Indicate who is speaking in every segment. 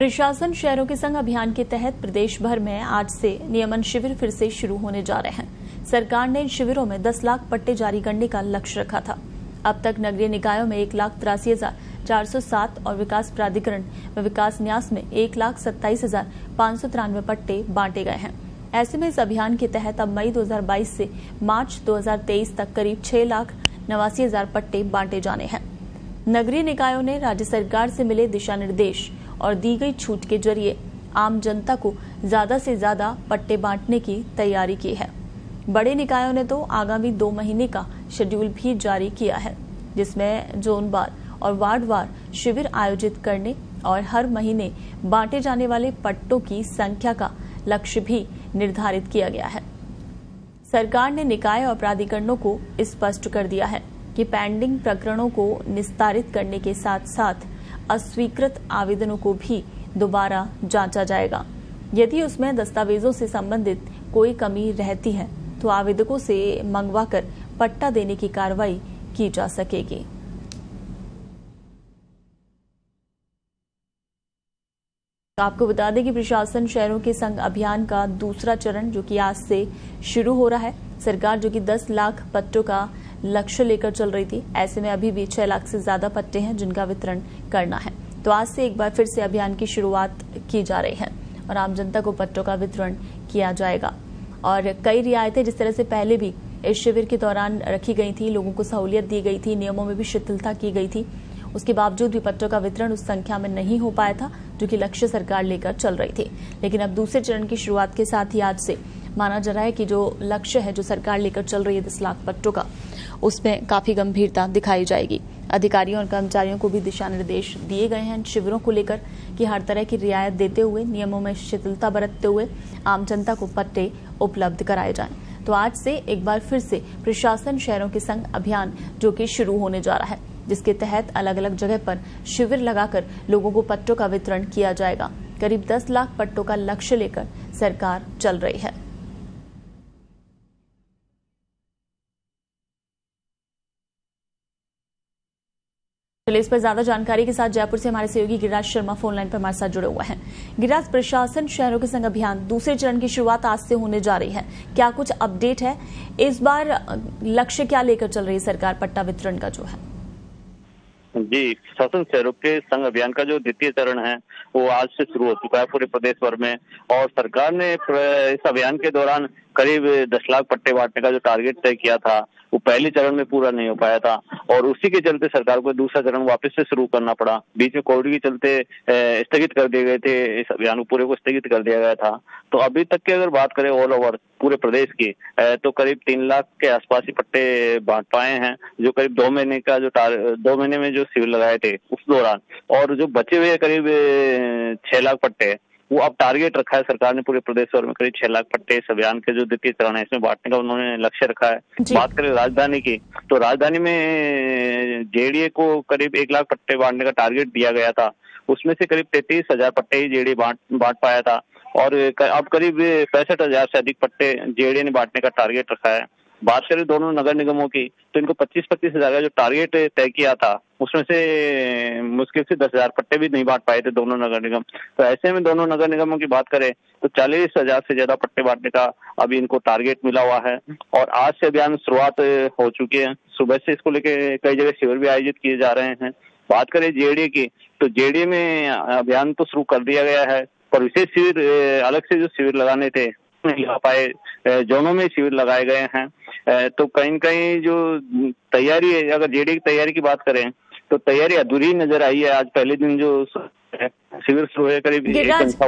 Speaker 1: प्रशासन शहरों के संग अभियान के तहत प्रदेश भर में आज से नियमन शिविर फिर से शुरू होने जा रहे हैं। सरकार ने इन शिविरों में 10 लाख पट्टे जारी करने का लक्ष्य रखा था। अब तक नगरीय निकायों में 1,83,407 और विकास प्राधिकरण व विकास न्यास में 1,27,593 पट्टे बांटे गए हैं। ऐसे में इस अभियान के तहत अब मई 2022 से मार्च 2023 तक करीब 6,89,000 पट्टे बांटे जाने हैं। नगरीय निकायों ने राज्य सरकार से मिले दिशा निर्देश और दी गई छूट के जरिए आम जनता को ज्यादा से ज्यादा पट्टे बांटने की तैयारी की है। बड़े निकायों ने तो आगामी 2 महीने का शेड्यूल भी जारी किया है, जिसमें जोनवार और वार्डवार शिविर आयोजित करने और हर महीने बांटे जाने वाले पट्टों की संख्या का लक्ष्य भी निर्धारित किया गया है। सरकार ने निकाय और प्राधिकरणों को स्पष्ट कर दिया है कि पेंडिंग प्रकरणों को निस्तारित करने के साथ साथ अस्वीकृत आवेदनों को भी दोबारा जांचा जाएगा। यदि उसमें दस्तावेजों से संबंधित कोई कमी रहती है तो आवेदकों से मंगवाकर पट्टा देने की कार्रवाई की जा सकेगी। आपको बता दें कि प्रशासन शहरों के संग अभियान का दूसरा चरण जो कि आज से शुरू हो रहा है। सरकार जो कि 10 लाख पट्टों का लक्ष्य लेकर चल रही थी, ऐसे में अभी भी 6 लाख से ज्यादा पट्टे हैं जिनका वितरण करना है। तो आज से एक बार फिर से अभियान की शुरुआत की जा रही है और आम जनता को पट्टों का वितरण किया जाएगा। और कई रियायतें जिस तरह से पहले भी इस शिविर के दौरान रखी गई थी, लोगों को सहूलियत दी गई थी, नियमों में भी शिथिलता की गई थी, उसके बावजूद भी पट्टों का वितरण उस संख्या में नहीं हो पाया था जो कि लक्ष्य सरकार लेकर चल रही थी। लेकिन अब दूसरे चरण की शुरुआत के साथ ही आज से माना जा रहा है कि जो लक्ष्य है जो सरकार लेकर चल रही है 10 लाख पट्टों का, उसमें काफी गंभीरता दिखाई जाएगी। अधिकारियों और कर्मचारियों को भी दिशा निर्देश दिए गए हैं इन शिविरों को लेकर कि हर तरह की रियायत देते हुए, नियमों में शिथिलता बरतते हुए आम जनता को पट्टे उपलब्ध कराए जाएं। तो आज से एक बार फिर से प्रशासन शहरों के संग अभियान जो कि शुरू होने जा रहा है, जिसके तहत अलग अलग जगह पर शिविर लगाकर लोगों को पट्टों का वितरण किया जाएगा। करीब 10 लाख पट्टों का लक्ष्य लेकर सरकार चल रही है। चलिए इस पर ज्यादा जानकारी के साथ जयपुर से हमारे सहयोगी गिरिराज शर्मा फोन लाइन पर हमारे साथ जुड़े हुए हैं। गिरिराज, प्रशासन शहरों के संग अभियान दूसरे चरण की शुरुआत आज से होने जा रही है, क्या कुछ अपडेट है? इस बार लक्ष्य क्या लेकर चल रही है सरकार पट्टा वितरण का जो है?
Speaker 2: जी, प्रशासन शहरों के संघ अभियान का जो द्वितीय चरण है वो आज से शुरू हो चुका है पूरे प्रदेश भर में। और सरकार ने इस अभियान के दौरान करीब 10 लाख पट्टे बांटने का जो टारगेट तय किया था वो पहले चरण में पूरा नहीं हो पाया था और उसी के चलते सरकार को दूसरा चरण वापस से शुरू करना पड़ा। बीच में कोविड के चलते स्थगित कर दिए गए थे, इस अभियान को पूरे को स्थगित कर दिया गया था। तो अभी तक की अगर बात करें ऑल ओवर पूरे प्रदेश की तो करीब 3 लाख के आसपास ही पट्टे बांट पाए हैं, जो करीब 2 महीने का जो 2 महीने में जो शिविर लगाए थे उस दौरान। और जो बचे हुए करीब 6 लाख पट्टे वो अब टारगेट रखा है सरकार ने पूरे प्रदेश भर में करीब 6 लाख पट्टे इस अभियान के जो द्वितीय चरण है इसमें बांटने का उन्होंने लक्ष्य रखा है। बात करें राजधानी की तो राजधानी में जेडीए को करीब 1 लाख पट्टे बांटने का टारगेट दिया गया था, उसमें से करीब 33,000 पट्टे ही जेडीए बांट पाया था और अब करीब 65,000 से अधिक पट्टे जेडीए ने बांटने का टारगेट रखा है। बात करें दोनों नगर निगमों की तो इनको 25-25 हजार का जो टारगेट तय किया था उसमें से मुश्किल से 10,000 पट्टे भी नहीं बांट पाए थे दोनों नगर निगम। तो ऐसे में दोनों नगर निगमों की बात करें तो 40,000 से ज्यादा पट्टे बांटने का अभी इनको टारगेट मिला हुआ है और आज से अभियान शुरुआत हो चुकी है। सुबह से इसको लेके कई जगह शिविर भी आयोजित किए जा रहे हैं। बात करें जेडीए की तो जेडीए में अभियान तो शुरू कर दिया गया है पर विशेष शिविर अलग से जो शिविर लगाने थे नहीं लगा पाए, जोनों में शिविर लगाए गए हैं। तो कहीं न कहीं जो तैयारी है, अगर जेडीए की तैयारी की बात करें तो तैयारी अधूरी नजर आई है। आज पहले दिन जो शिविर शुरू है करीब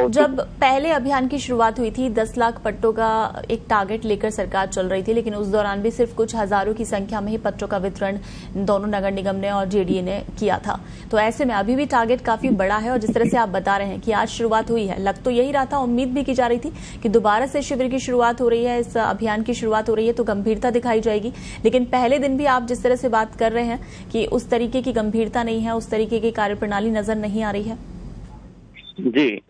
Speaker 1: जब पहले अभियान की शुरुआत हुई थी 10 लाख पट्टों का एक टारगेट लेकर सरकार चल रही थी, लेकिन उस दौरान भी सिर्फ कुछ हजारों की संख्या में ही पट्टों का वितरण दोनों नगर निगम ने और जेडीए ने किया था। तो ऐसे में अभी भी टारगेट काफी बड़ा है और जिस तरह से आप बता रहे हैं कि आज शुरुआत हुई है, लग तो यही रहा था, उम्मीद भी की जा रही थी कि दोबारा से शिविर की शुरुआत हो रही है, इस अभियान की शुरुआत हो रही है तो गंभीरता दिखाई जाएगी। लेकिन पहले दिन भी आप जिस तरह से बात कर रहे हैं कि उस तरीके की गंभीरता नहीं है, उस तरीके की कार्यप्रणाली नजर नहीं आ रही है।
Speaker 2: जी,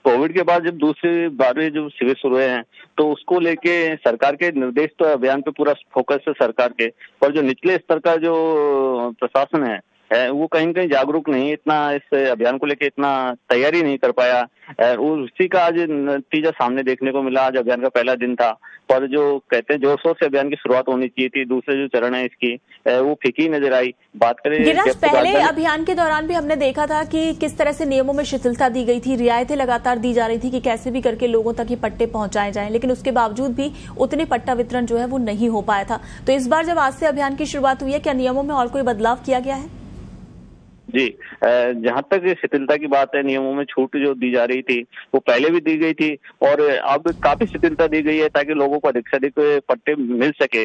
Speaker 2: कोविड के बाद जब दूसरी बार जो शिविर शुरू हुए हैं तो उसको लेके सरकार के निर्देश तो अभियान पे पूरा फोकस है सरकार के, पर जो निचले स्तर का जो प्रशासन है वो कहीं न कहीं जागरूक नहीं, इतना इस अभियान को लेके इतना तैयारी नहीं कर पाया। उसी का आज नतीजा सामने देखने को मिला। आज अभियान का पहला दिन था, पर जो कहते हैं जोर-शोर से अभियान की शुरुआत होनी चाहिए थी, दूसरे जो चरण है इसकी वो फीकी नजर आई। बात करें
Speaker 1: गिरिराज, पहले अभियान के दौरान भी हमने देखा था कि किस तरह से नियमों में शिथिलता दी गई थी, रियायतें लगातार दी जा रही थी कि कैसे भी करके लोगों तक ये पट्टे पहुंचाए जाएं, लेकिन उसके बावजूद भी उतने पट्टा वितरण जो है वो नहीं हो पाया था। तो इस बार जब आज से अभियान की शुरुआत हुई है, क्या नियमों में और कोई बदलाव किया गया है?
Speaker 2: जी, जहाँ तक शिथिलता की बात है, नियमों में छूट जो दी जा रही थी वो पहले भी दी गई थी और अब काफी शिथिलता दी गई है ताकि लोगों को अधिक से अधिक पट्टे मिल सके।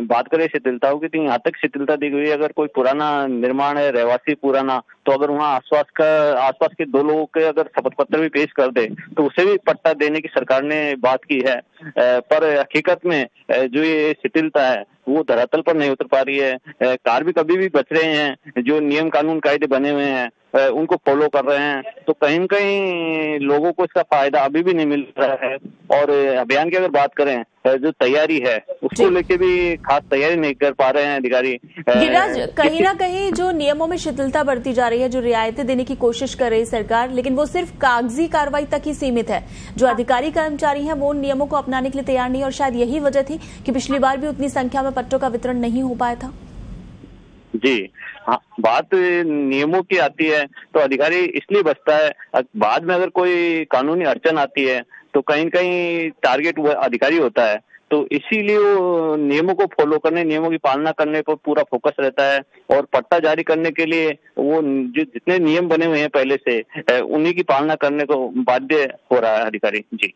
Speaker 2: बात करें शिथिलताओं की, तो यहाँ तक शिथिलता दी गई है, अगर कोई पुराना निर्माण है, रहवासी पुराना, तो अगर वहाँ आसपास के 2 लोगों के अगर शपथ पत्र भी पेश कर दे तो उसे भी पट्टा देने की सरकार ने बात की है। पर हकीकत में जो ये शिथिलता है वो धरातल पर नहीं उतर पा रही है। कार्य कभी भी बच रहे हैं, जो नियम कानून कायदे बने हुए हैं उनको फॉलो कर रहे हैं, तो कहीं न कहीं लोगों को इसका फायदा अभी भी नहीं मिल रहा है। और अभियान की अगर बात करें, जो तैयारी है उसको लेके भी खास तैयारी नहीं कर पा रहे हैं अधिकारी।
Speaker 1: गिरिराज, कहीं ना कहीं जो नियमों में शिथिलता बढ़ती जा रही है, जो रियायतें देने की कोशिश कर रही है सरकार, लेकिन वो सिर्फ कागजी कार्रवाई तक ही सीमित है। जो अधिकारी कर्मचारी हैं वो उन नियमों को अपनाने के लिए तैयार नहीं है और शायद यही वजह थी कि पिछली बार भी उतनी संख्या में पट्टों का वितरण नहीं हो पाया था।
Speaker 2: जी हाँ, बात नियमों की आती है तो अधिकारी इसलिए बचता है। बाद में अगर कोई कानूनी अड़चन आती है तो कहीं न कहीं टारगेट वो अधिकारी होता है, तो इसीलिए वो नियमों को फॉलो करने, नियमों की पालना करने पर पूरा फोकस रहता है और पट्टा जारी करने के लिए वो जो जितने नियम बने हुए हैं पहले से उन्हीं की पालना करने को बाध्य हो रहा है अधिकारी। जी।